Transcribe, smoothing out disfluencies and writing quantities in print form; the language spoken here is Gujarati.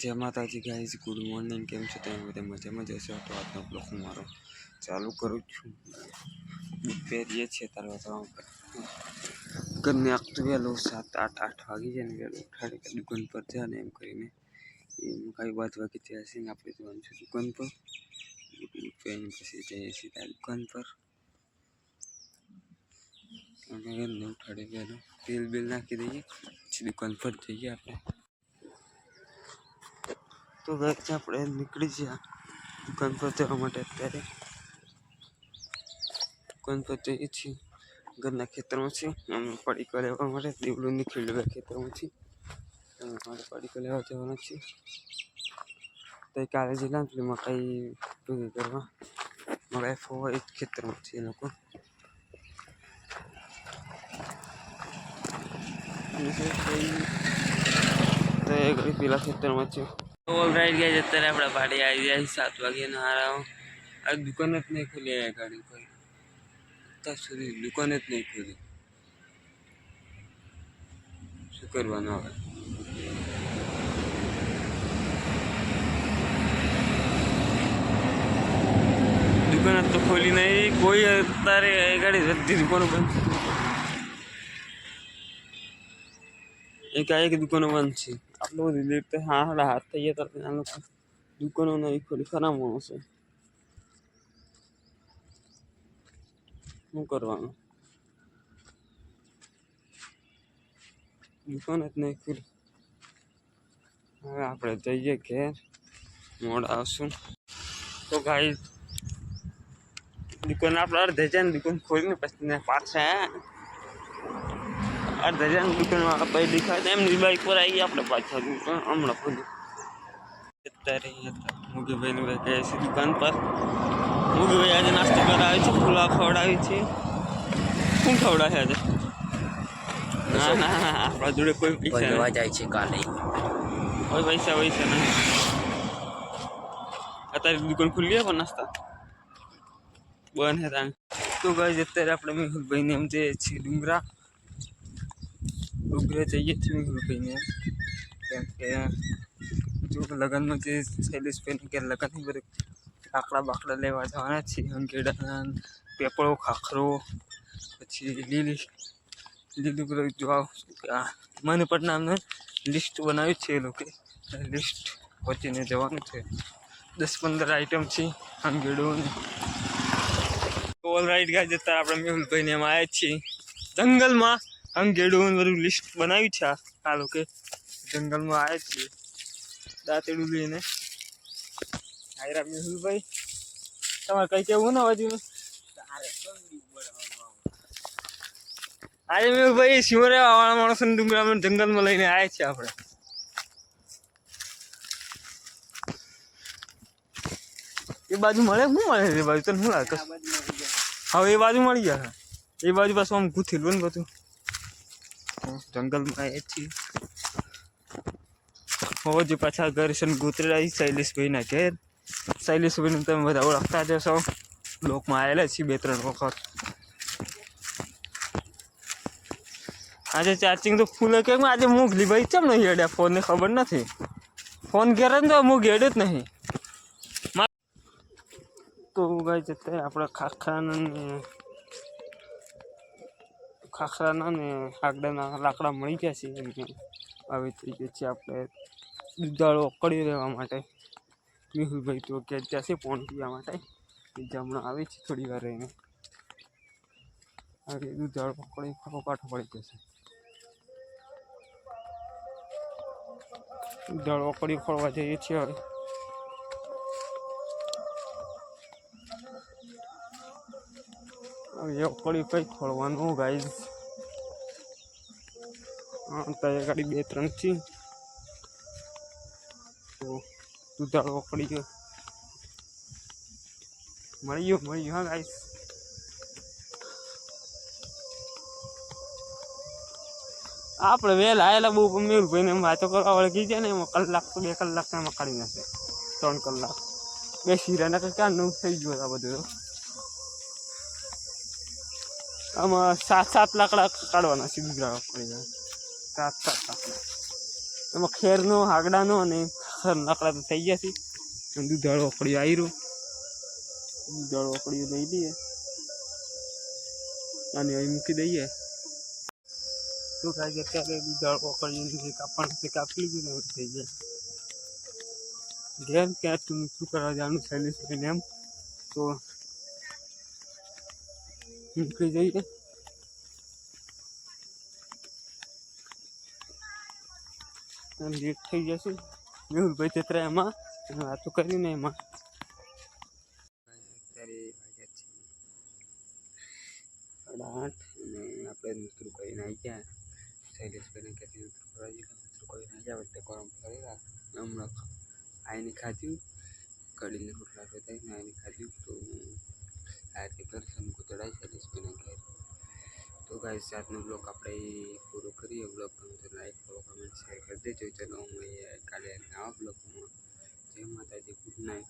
जय माताजी गाइस, गुड मॉर्निंग। केम छो તમે બધા મજામાં જ હશો? તો આજનો બ્લોગ મારો ચાલુ કરું છું। પહેરીએ છીએ તારવા ઘરને આખતું વહેલું 7-8 વાગી જાય ને વહેલું ઉઠાડી દુકાન પર જાય ને એમ કરીને એમ કાંઈ વાત વાગી ત્યાં હશે ને આપણે જવાનું છે દુકાન પર। પછી જઈએ સીધા દુકાન પર અને ઘરને ઉઠાડી વહેલું તેલ બિલ નાખી દઈએ પછી દુકાન પર જઈએ આપણે। तो गाइस આપણે નીકળી ગયા દુકાન પર જવા માટે। અત્યારે દુકાન પર જઈએ છીએ ઘરના ખેતરમાં છે અમે પડીકો લેવા માટે દીવડું નીકળ્યું ખેતરમાં છે અમારે પડીકો લેવા જવાનું છે। તો કાલે જિલ્લા પેલી મકાઈ ભેગી કરવા મકાઈ ફોવા એક ખેતરમાં છે એ લોકો તો એ ઘડી પેલા ખેતરમાં છે। ऑलराइट गाइस અત્યારે આપણા પાડી આવી જાય 7 વાગ્યાનો આરામ। આ દુકાન જ નહીં ખુલી આ ગાડી કોઈ અત્યાર સુધી દુકાન જ નહીં ખુલી। શું કરવાનું હવે? દુકાન તો ખોલી નહીં કોઈ અત્યારે એ ગાડી બધી દુકાનો બંધ એક દુકાનો બંધ છે। આટલું બધું લેટ તો હાથ થઈ ગયા તો આ લોકો દુકાનો નહીં ખોલી ખરા માણસો શું કરવાનું? દુકાન જ નહીં ખુલી। હવે આપણે જઈએ ઘેર મોડા આવશું। તો ગાઈસ દુકાન આપણે અડધે જાય ને દુકાન ખોલીને પછી પાછા અડધે જાય ને દુકાનમાં આપણે દેખાય એમની બાઈક પર આવી આપણે પાછા દુકાન હમણાં ખોલી। અત્યારે મુગીભાઈને ગયા છે દુકાન પર। મુગીભાઈ આજે નાસ્તો કરાવે છે ફૂલા ખવડાવી છે। શું ખવડાવે આજે? ના ના આપણા જોડે કોઈ પૈસા લેવા જાય છે કાલે કોઈ પૈસા નહીં અત્યારે દુકાન ખુલી ગયા પણ નાસ્તા બંધ હતા। તો ગાઈસ અત્યારે આપણે મેહુલભાઈને એમ જઈએ છીએ ડુંગરે જઈએ છીએ મેહુલભાઈને કેમ કે જો લગ્નમાં જે શૈલેષભાઈને કે લગ્ન બધું લાકડા બાકડા લેવા જવાના છીએ અંગેડા પેપળો ખાખરો પછી લીલું પેલું જોવા મને પણ નામનું લિસ્ટ બનાવ્યું છે એ લોકો લિસ્ટ પહોંચીને જવાનું છે। 10-15 આઈટમ છે અંગેડું। ઓલરાઈટ ગાઈસ અત્યારે આપણે મેહુલભાઈને એમ આવ્યા છીએ જંગલમાં અંગેડું બધું લિસ્ટ બનાવ્યું છે આ લોકો જંગલમાં આવ્યા છીએ દાંતેડું લઈને। આયરા મેહુલભાઈ તમારે કઈ કેવું ના બાજુ આજે મેહુલભાઈ સિંહોરે વાળા માણસોને ડુંગરામાં જંગલમાં લઈને આવ્યા છે આપણે। એ બાજુ મળે શું મળે એ બાજુ તને શું લાગે? હવે એ બાજુ મળી ગયા એ બાજુ પાછું આમ ગૂથેલું ને બધું જંગલમાં આવ્યા છીએ। હો જે પાછા ઘર છે ગોતરેલા શૈલેષભાઈના ઘેર। શૈલેષભાઈને તમે બધા ઓળખતા જ હશો બ્લોકમાં આવેલા છીએ 2-3 વખત। આજે ચાર્જિંગ તો ફૂલ કેમ આજે મોગલી ભાઈ કેમ નહીં હેડ્યા ફોનને ખબર નથી ફોન ઘેર જ તો હું હેડ જ નહીં। તો ગાઈસ અત્યારે આપણે ખાખરાના ને આગળના લાકડા મળી ગયા છે હવે થઈ ગયા છે આપણે દૂધાળો ઉકળી રહેવા માટે। મેહુલભાઈ તો કે જશે પાણી પીવા માટે હમણાં આવે છે થોડી વાર રહીને હવે દૂધાળો ઉકળી કાઠો પડી જશે। દૂધાળો ઉકળી ખોળવા જઈએ છીએ હવે એ ઉકળી કઈ ખોળવાનું ગાઈસ તૈયાર ગાડી 2-3 છે તો દૂધાળો ઉકળી ગયો મળી ગયો હા ગાઈસ। આપણે વહેલા આવેલા બહુ મેહુલભાઈને વાતો કરવા વળગી જાય ને એમાં કલાક તો 2 કલાક એમાં કાઢી નાખે 3 કલાક બેસી રહ્યા ને ક્યાંનું થઈ ગયું આ બધું। આમાં 7 લાકડા કાઢવાના છે દૂધાળો ઉકળી જાય 7 લાકડા એમાં ખેરનો હાગડાનો અને ખાખર નાકડા તો થઈ ગયા છે અને દૂધાળો ઓકળીઓ આવી રહ્યો દૂધાળો ઓકળીઓ લઈ લઈએ અને અહીં મૂકી દઈએ તો કાંઈ અત્યારે દૂધાળો ઓકળીઓ કાપવાનું કાપી લીધું થઈ જાય ઘેર ક્યાં તું શું કરવા જવાનું શૈલેષભાઈને એમ તો મૂકી જઈએ લેટ થઈ જશે મેહુલભાઈ તેતરા એમાં વાતો કરીને એમાં અત્યારે વાગ્યા છે 8:30 અને આપણે મિત્રો કરીને આવી ગયા શૈલેષભાઈને ક્યાંથી મિત્રો કરવા જઈએ મિત્રો કરીને આવી ગયા વચ્ચે ગરમ કરેલા હમણાં આવીને ખાધ્યું કઢીને રોટલા રોતાઈને આવીને ખાધ્યું તો આજે દર્શન ચડાવી શૈલેષભાઈને ઘેર તો ગાઈસ આજનો બ્લોગ આપણે પૂરો કરીએ બ્લોગ ગમે તો લાઈક ફોલો કમેન્ટ શેર કરી દેજો ચલો મળીએ કાલે નવા બ્લોગમાં જય માતાજી ગુડ નાઇટ